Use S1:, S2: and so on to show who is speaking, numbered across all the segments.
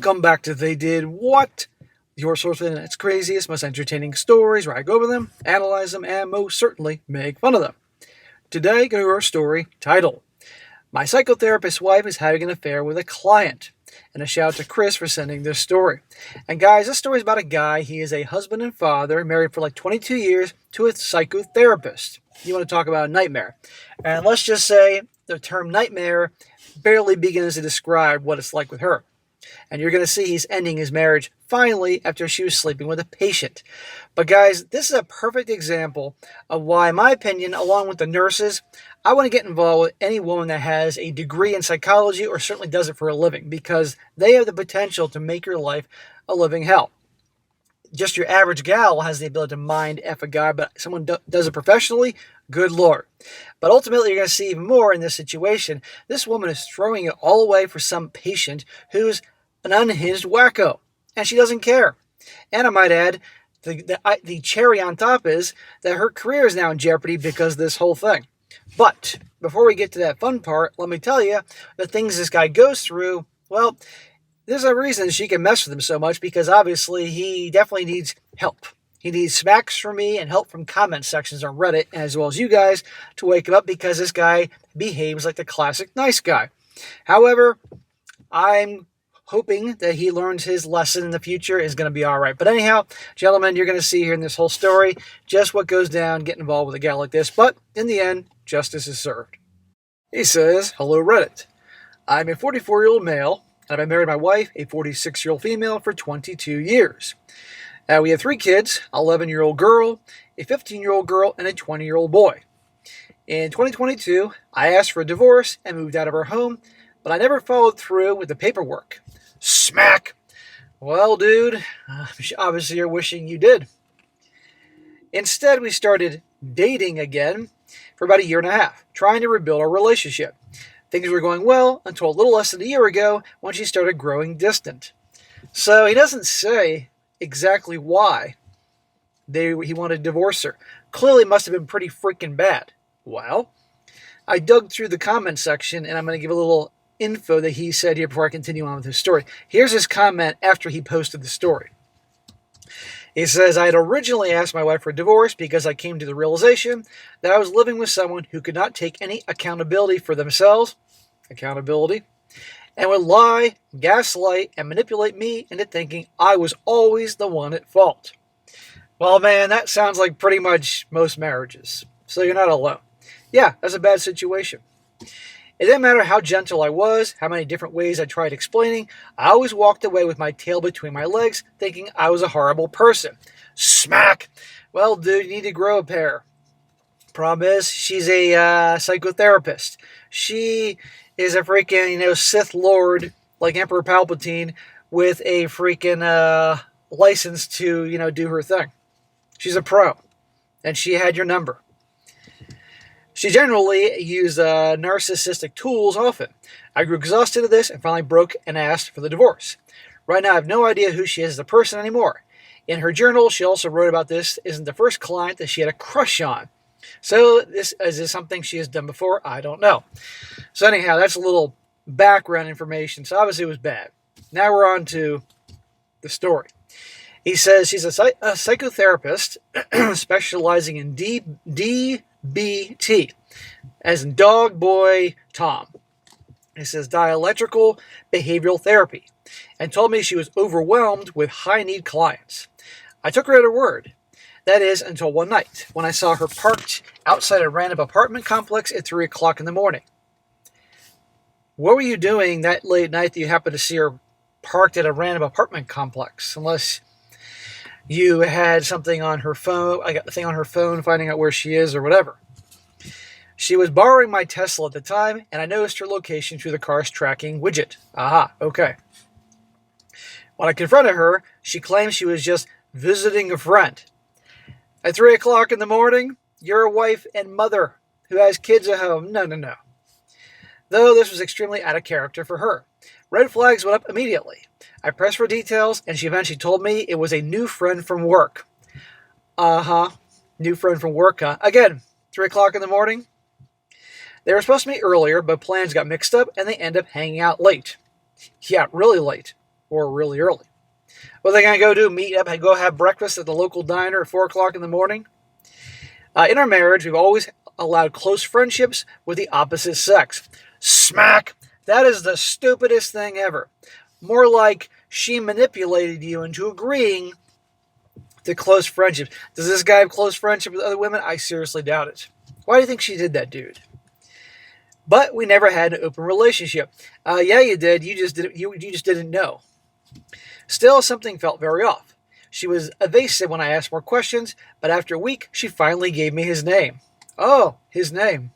S1: Welcome back to They Did What? Your source for the internet's craziest, most entertaining stories, where I go over them, analyze them, and most certainly make fun of them. Today, go to our story titled, My Psychotherapist's Wife is Having an Affair with a Client. And a shout out to Chris for sending this story. And guys, this story is about a guy. He is a husband and father, married for like 22 years to a psychotherapist. You want to talk about a nightmare. And let's just say the term nightmare barely begins to describe what it's like with her. And you're going to see he's ending his marriage finally after she was sleeping with a patient. But guys, this is a perfect example of why, in my opinion, along with the nurses, I want to get involved with any woman that has a degree in psychology or certainly does it for a living, because they have the potential to make your life a living hell. Just your average gal has the ability to mind F a guy, but someone does it professionally, good Lord. But ultimately, you're going to see even more in this situation. This woman is throwing it all away for some patient who's an unhinged wacko, and she doesn't care. And I might add, the cherry on top is that her career is now in jeopardy because of this whole thing. But before we get to that fun part, let me tell you, the things this guy goes through, well, there's a reason she can mess with him so much, because obviously he definitely needs help. He needs smacks from me and help from comment sections on Reddit, as well as you guys, to wake him up, because this guy behaves like the classic nice guy. However, I'm hoping that he learns his lesson in the future, is going to be all right. But anyhow, gentlemen, you're going to see here in this whole story just what goes down getting involved with a gal like this. But in the end, justice is served. He says, hello, Reddit. I'm a 44-year-old male, and I've been married to my wife, a 46-year-old female, for 22 years. We have 3 kids, an 11-year-old girl, a 15-year-old girl, and a 20-year-old boy. In 2022, I asked for a divorce and moved out of our home, but I never followed through with the paperwork. Smack! Well, dude, obviously you're wishing you did. Instead, we started dating again for about a year and a half, trying to rebuild our relationship. Things were going well until a little less than a year ago when she started growing distant. So he doesn't say exactly why he wanted to divorce her. Clearly it must have been pretty freaking bad. Well, I dug through the comment section, and I'm going to give a little info that he said here before I continue on with his story. Here's his comment after he posted the story. He says, I had originally asked my wife for a divorce because I came to the realization that I was living with someone who could not take any accountability for themselves, and would lie, gaslight, and manipulate me into thinking I was always the one at fault. Well, man, that sounds like pretty much most marriages, so you're not alone. Yeah, that's a bad situation. It didn't matter how gentle I was, how many different ways I tried explaining, I always walked away with my tail between my legs, thinking I was a horrible person. Smack! Well, dude, you need to grow a pair. Problem is, she's a psychotherapist. She is a freaking, Sith Lord, like Emperor Palpatine, with a freaking license to, do her thing. She's a pro, and she had your number. She generally used narcissistic tools often. I grew exhausted of this and finally broke and asked for the divorce. Right now, I have no idea who she is as a person anymore. In her journal, she also wrote about this isn't the first client that she had a crush on. So is this something she has done before? I don't know. So anyhow, that's a little background information. So obviously it was bad. Now we're on to the story. He says she's a psychotherapist specializing in DBT, as in Dog Boy Tom. He says dialectical behavioral therapy, and told me she was overwhelmed with high-need clients. I took her at her word. That is, until one night, when I saw her parked outside a random apartment complex at 3 o'clock in the morning. What were you doing that late at night that you happened to see her parked at a random apartment complex? Unless you had something on her phone, I got the thing on her phone finding out where she is or whatever. She was borrowing my Tesla at the time, and I noticed her location through the car's tracking widget. Aha, okay. When I confronted her, she claimed she was just visiting a friend. At 3 o'clock in the morning, you're a wife and mother who has kids at home. No. Though this was extremely out of character for her. Red flags went up immediately. I pressed for details, and she eventually told me it was a new friend from work. New friend from work, huh? Again, 3 o'clock in the morning. They were supposed to meet earlier, but plans got mixed up, and they ended up hanging out late. Yeah, really late. or really early. What are they going to go do? Meet up and go have breakfast at the local diner at 4 o'clock in the morning? In our marriage, we've always allowed close friendships with the opposite sex. Smack! That is the stupidest thing ever. More like she manipulated you into agreeing to close friendships. Does this guy have close friendship with other women? I seriously doubt it. Why do you think she did that, dude? But we never had an open relationship. Yeah, you did. You just didn't know. Still, something felt very off. She was evasive when I asked more questions, but after a week, she finally gave me his name. Oh, his name.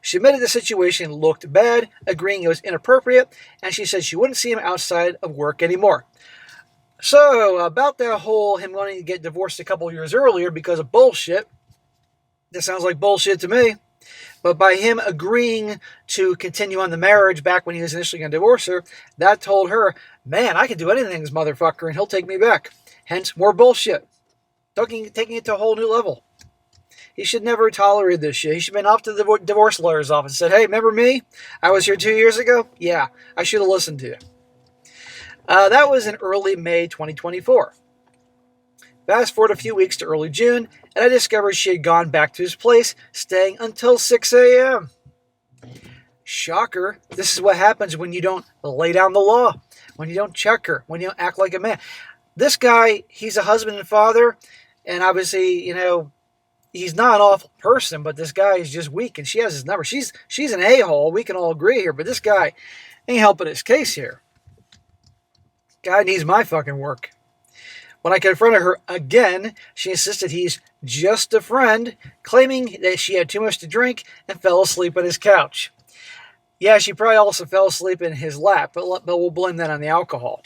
S1: She admitted the situation looked bad, agreeing it was inappropriate, and she said she wouldn't see him outside of work anymore. So, about that whole him wanting to get divorced a couple years earlier because of bullshit, that sounds like bullshit to me. But by him agreeing to continue on the marriage back when he was initially going to divorce her, that told her, man, I can do anything to this motherfucker and he'll take me back. Hence, more bullshit. Taking it to a whole new level. He should never have tolerated this shit. He should have been off to the divorce lawyer's office and said, hey, remember me? I was here 2 years ago? Yeah, I should have listened to you. That was in early May 2024. Fast forward a few weeks to early June, and I discovered she had gone back to his place, staying until 6 a.m. Shocker. This is what happens when you don't lay down the law, when you don't check her, when you don't act like a man. This guy, he's a husband and father, and obviously, he's not an awful person, but this guy is just weak, and she has his number. She's an a-hole. We can all agree here, but this guy ain't helping his case here. Guy needs my fucking work. When I confronted her again, she insisted he's just a friend, claiming that she had too much to drink and fell asleep on his couch. Yeah, she probably also fell asleep in his lap, but we'll blame that on the alcohol.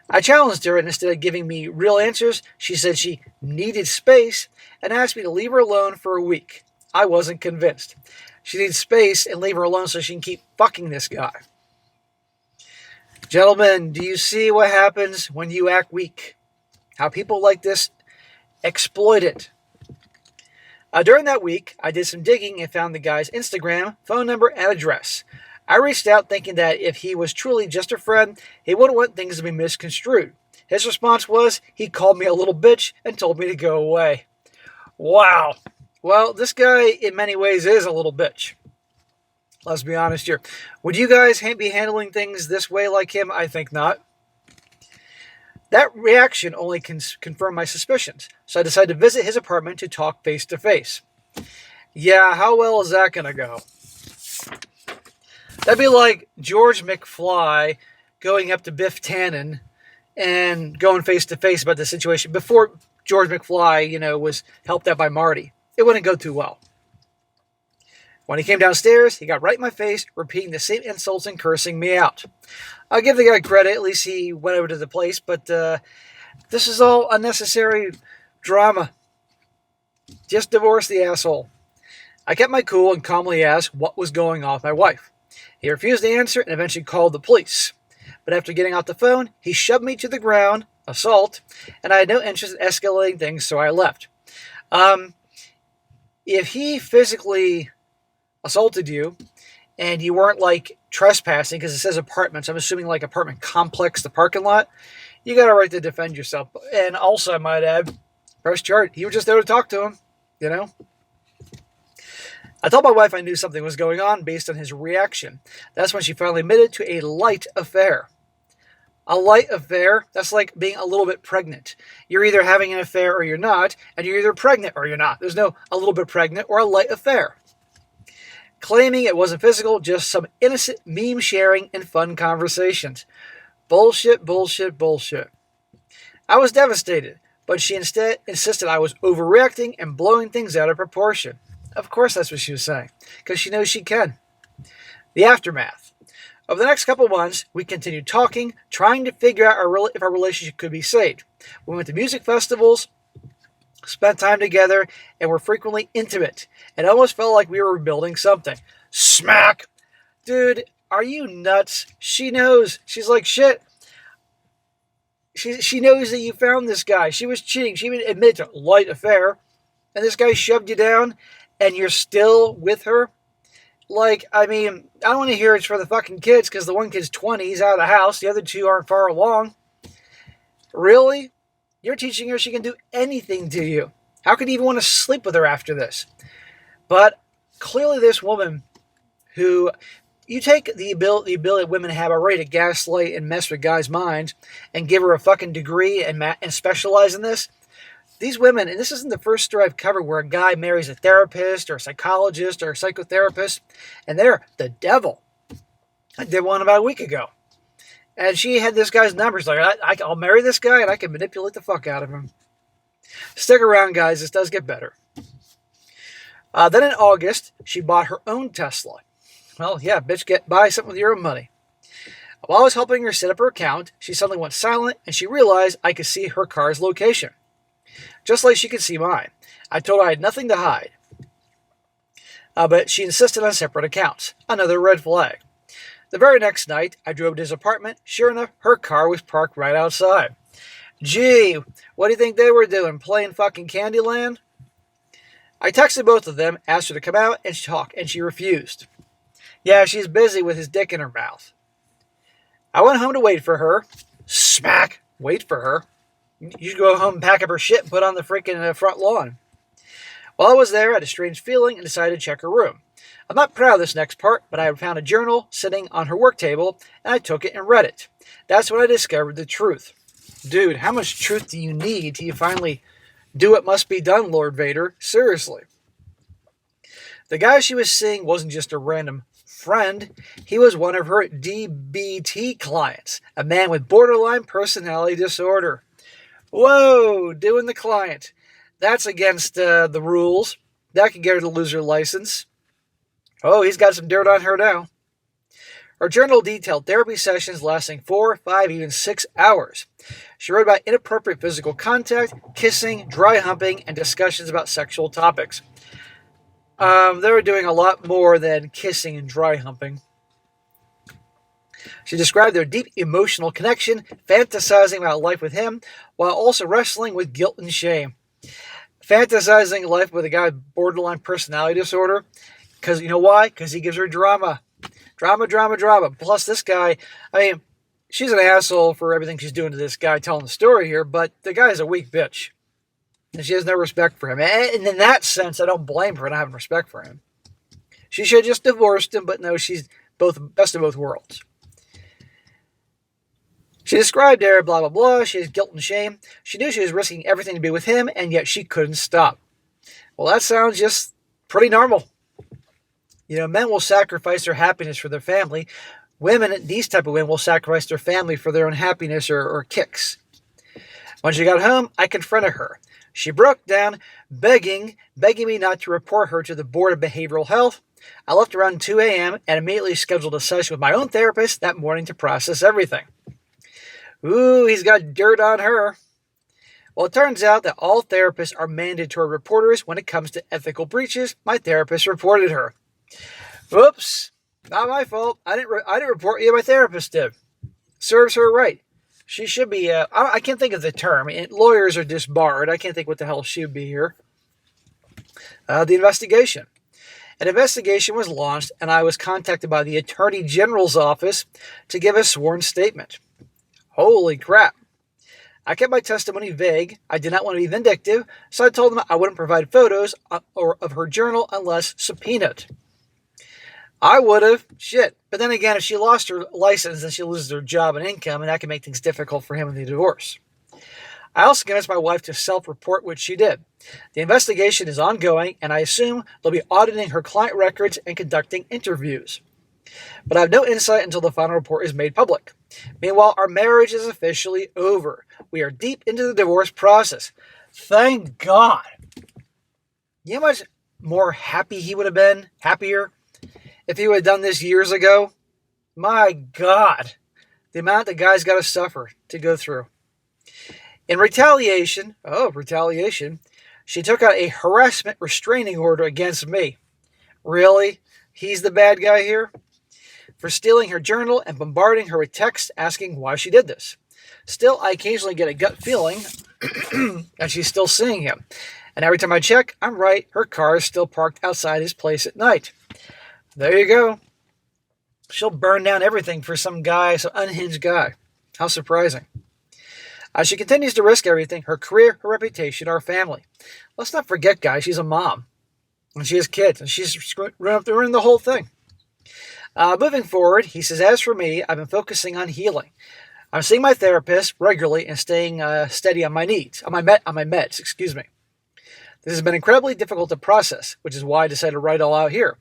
S1: I challenged her, and instead of giving me real answers, she said she needed space and asked me to leave her alone for a week. I wasn't convinced. She needs space and leave her alone so she can keep fucking this guy. Gentlemen, do you see what happens when you act weak? How people like this exploit it. During that week, I did some digging and found the guy's Instagram, phone number, and address. I reached out thinking that if he was truly just a friend, he wouldn't want things to be misconstrued. His response was, he called me a little bitch and told me to go away. Wow. Well, this guy, in many ways, is a little bitch. Let's be honest here. Would you guys be handling things this way like him? I think not. That reaction only confirmed my suspicions, so I decided to visit his apartment to talk face to face. Yeah, how well is that going to go? That'd be like George McFly going up to Biff Tannen and going face to face about the situation before George McFly, was helped out by Marty. It wouldn't go too well. When he came downstairs, he got right in my face, repeating the same insults and cursing me out. I'll give the guy credit, at least he went over to the place, but this is all unnecessary drama. Just divorce the asshole. I kept my cool and calmly asked what was going on with my wife. He refused to answer and eventually called the police. But after getting off the phone, he shoved me to the ground, assault, and I had no interest in escalating things, so I left. If he physically assaulted you, and you weren't trespassing, because it says apartments, I'm assuming apartment complex, the parking lot, you got a right to defend yourself. And also, I might add, press charge. He was just there to talk to him, I told my wife I knew something was going on based on his reaction. That's when she finally admitted to a light affair. A light affair? That's like being a little bit pregnant. You're either having an affair or you're not, and you're either pregnant or you're not. There's no a little bit pregnant or a light affair. Claiming it wasn't physical, just some innocent meme sharing and fun conversations. Bullshit, bullshit, bullshit. I was devastated, but she instead insisted I was overreacting and blowing things out of proportion. Of course that's what she was saying, because she knows she can. The aftermath. Over the next couple months, we continued talking, trying to figure out if our relationship could be saved. We went to music festivals, spent time together, and were frequently intimate. It almost felt like we were building something. Smack! Dude, are you nuts? She knows. She's like, shit. She knows that you found this guy. She was cheating. She even admitted to a light affair. And this guy shoved you down, and you're still with her? Like, I mean, I don't want to hear it's for the fucking kids because the one kid's 20, he's out of the house, the other two aren't far along. Really? You're teaching her she can do anything to you. How could you even want to sleep with her after this? But clearly, this woman who you take the ability women have already to gaslight and mess with guys' minds and give her a fucking degree and specialize in this. These women, and this isn't the first story I've covered where a guy marries a therapist or a psychologist or a psychotherapist, and they're the devil. I did one about a week ago. And she had this guy's numbers. Like, I'll marry this guy and I can manipulate the fuck out of him. Stick around, guys. This does get better. Then in August, she bought her own Tesla. Well, yeah, bitch, buy something with your own money. While I was helping her set up her account, she suddenly went silent and she realized I could see her car's location. Just like she could see mine. I told her I had nothing to hide. But she insisted on separate accounts. Another red flag. The very next night, I drove to his apartment. Sure enough, her car was parked right outside. Gee, what do you think they were doing? Playing fucking Candyland? I texted both of them, asked her to come out and talk, and she refused. Yeah, she's busy with his dick in her mouth. I went home to wait for her. Smack! Wait for her. You should go home and pack up her shit and put on the freaking front lawn. While I was there, I had a strange feeling and decided to check her room. I'm not proud of this next part, but I had found a journal sitting on her work table, and I took it and read it. That's when I discovered the truth. Dude, how much truth do you need till you finally do what must be done, Lord Vader? Seriously. The guy she was seeing wasn't just a random friend. He was one of her DBT clients, a man with borderline personality disorder. Whoa, doing the client. That's against the rules. That could get her to lose her license. Oh, he's got some dirt on her now. Her journal detailed therapy sessions lasting 4, 5, even 6 hours. She wrote about inappropriate physical contact, kissing, dry humping, and discussions about sexual topics. They were doing a lot more than kissing and dry humping. She described their deep emotional connection, fantasizing about life with him, while also wrestling with guilt and shame. Fantasizing life with a guy with borderline personality disorder. Because you know why? Because he gives her drama. Drama. Plus this guy, I mean, she's an asshole for everything she's doing to this guy telling the story here, but the guy's a weak bitch. And she has no respect for him. And in that sense, I don't blame her for not having respect for him. She should have just divorced him, but no, she's best of both worlds. She described her, blah, blah, blah. She has guilt and shame. She knew she was risking everything to be with him, and yet she couldn't stop. Well, that sounds just pretty normal. You know, men will sacrifice their happiness for their family. Women, these type of women, will sacrifice their family for their own happiness or kicks. When she got home, I confronted her. She broke down, begging me not to report her to the Board of Behavioral Health. I left around 2 a.m. and immediately scheduled a session with my own therapist that morning to process everything. Ooh, he's got dirt on her. Well, it turns out that all therapists are mandatory reporters when it comes to ethical breaches. My therapist reported her. Oops, not my fault. I didn't report you. My therapist did. Serves her right. She should be. I can't think of the term. Lawyers are disbarred. I can't think what the hell she would be here. The investigation. An investigation was launched, and I was contacted by the Attorney General's office to give a sworn statement. Holy crap. I kept my testimony vague. I did not want to be vindictive, so I told them I wouldn't provide photos of her journal unless subpoenaed. I would have. Shit. But then again, if she lost her license, then she loses her job and income, and that can make things difficult for him in the divorce. I also convinced my wife to self-report, which she did. The investigation is ongoing, and I assume they'll be auditing her client records and conducting interviews. But I have no insight until the final report is made public. Meanwhile, our marriage is officially over. We are deep into the divorce process. Thank God. You know how much more happy he would have been? Happier? If he would have done this years ago? My God. The amount the guy's got to suffer to go through. In retaliation, she took out a harassment restraining order against me. Really? He's the bad guy here? For stealing her journal and bombarding her with texts asking why she did this. Still, I occasionally get a gut feeling that she's still seeing him. And every time I check, I'm right, her car is still parked outside his place at night. There you go. She'll burn down everything for some guy, some unhinged guy. How surprising. She continues to risk everything, her career, her reputation, our family. Let's not forget, guys, she's a mom. And she has kids, and she's ruining the whole thing. Moving forward, he says, as for me, I've been focusing on healing. I'm seeing my therapist regularly and staying steady on my needs, on my meds, excuse me. This has been incredibly difficult to process, which is why I decided to write it all out here.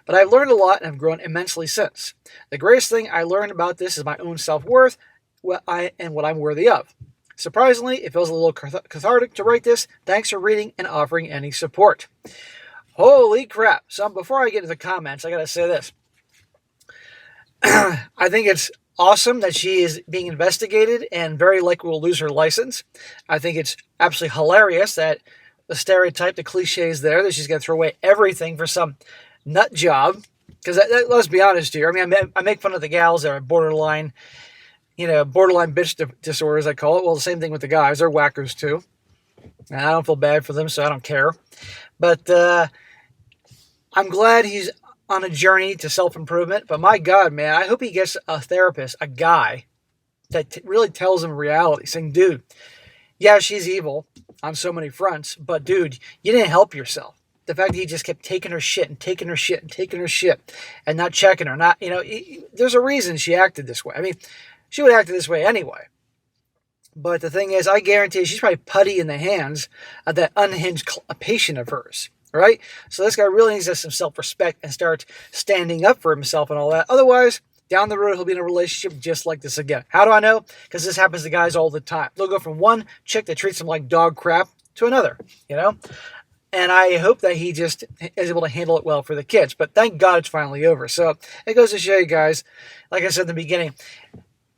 S1: But I've learned a lot and have grown immensely since. The greatest thing I learned about this is my own self-worth and what I'm worthy of. Surprisingly, it feels a little cathartic to write this. Thanks for reading and offering any support. Holy crap. So before I get into the comments, I got to say this. I think it's awesome that she is being investigated and very likely will lose her license. I think it's absolutely hilarious that the stereotype, the cliche is there, that she's going to throw away everything for some nut job. Because let's be honest here. I mean, I make fun of the gals that are borderline bitch disorders, I call it. Well, the same thing with the guys. They're whackers too. And I don't feel bad for them, so I don't care. But I'm glad he's on a journey to self-improvement. But my God, man, I hope he gets a therapist, a guy, that really tells him reality. Saying, dude, yeah, she's evil on so many fronts, but dude, you didn't help yourself. The fact that he just kept taking her shit and taking her shit and taking her shit and not checking her, there's a reason she acted this way. I mean, she would have acted this way anyway. But the thing is, I guarantee she's probably putty in the hands of that unhinged patient of hers, right? So this guy really needs to have some self-respect and start standing up for himself and all that. Otherwise, down the road, he'll be in a relationship just like this again. How do I know? Because this happens to guys all the time. They'll go from one chick that treats them like dog crap to another, And I hope that he just is able to handle it well for the kids. But thank God it's finally over. So it goes to show you guys, like I said in the beginning,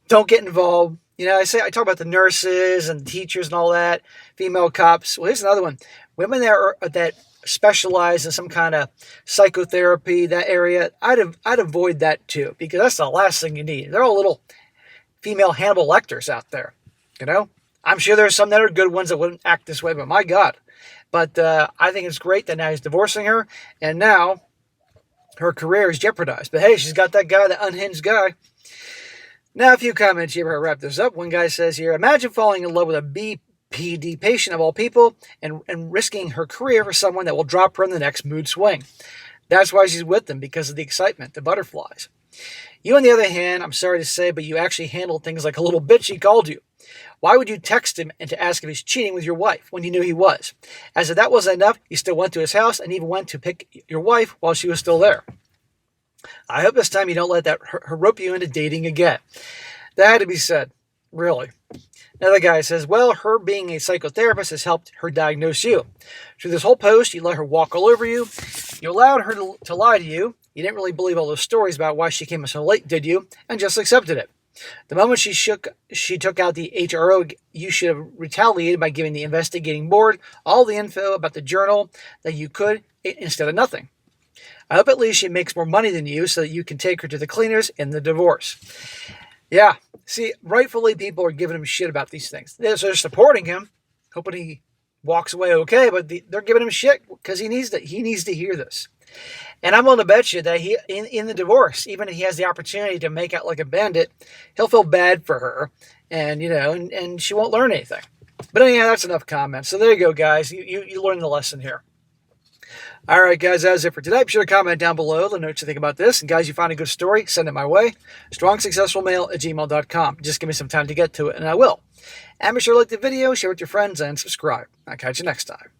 S1: don't get involved. I talk about the nurses and teachers and all that, female cops. Well, here's another one. Women that specialize in some kind of psychotherapy, that area, I'd avoid that too, because that's the last thing you need. They're all little female Hannibal Lecters out there, I'm sure there's some that are good ones that wouldn't act this way, but my God. But I think it's great that now he's divorcing her, and now her career is jeopardized. But hey, she's got that guy, that unhinged guy. Now, a few comments here before I wrap this up. One guy says here, imagine falling in love with a BPD patient of all people and risking her career for someone that will drop her in the next mood swing. That's why she's with them, because of the excitement, the butterflies. You, on the other hand, I'm sorry to say, but you actually handled things like a little bitch he called you. Why would you text him and to ask if he's cheating with your wife when you knew he was? As if that wasn't enough, you still went to his house and even went to pick your wife while she was still there. I hope this time you don't let that her rope you into dating again. That had to be said, really. Another guy says, well, her being a psychotherapist has helped her diagnose you. Through this whole post, you let her walk all over you. You allowed her to lie to you. You didn't really believe all those stories about why she came so late, did you? And just accepted it. The moment she took out the HRO, you should have retaliated by giving the investigating board all the info about the journal that you could, instead of nothing. I hope at least she makes more money than you so that you can take her to the cleaners in the divorce. Yeah, see, rightfully people are giving him shit about these things. They're supporting him, hoping he walks away okay, but they're giving him shit because he needs to hear this. And I'm willing to bet you that he, in the divorce, even if he has the opportunity to make out like a bandit, he'll feel bad for her, and and she won't learn anything. But anyhow, that's enough comments. So there you go, guys. You learned the lesson here. All right, guys, that's it for today. Be sure to comment down below. Let me know what you think about this. And guys, you find a good story, send it my way. strongsuccessfulmale@gmail.com. Just give me some time to get to it, and I will. And be sure to like the video, share with your friends, and subscribe. I'll catch you next time.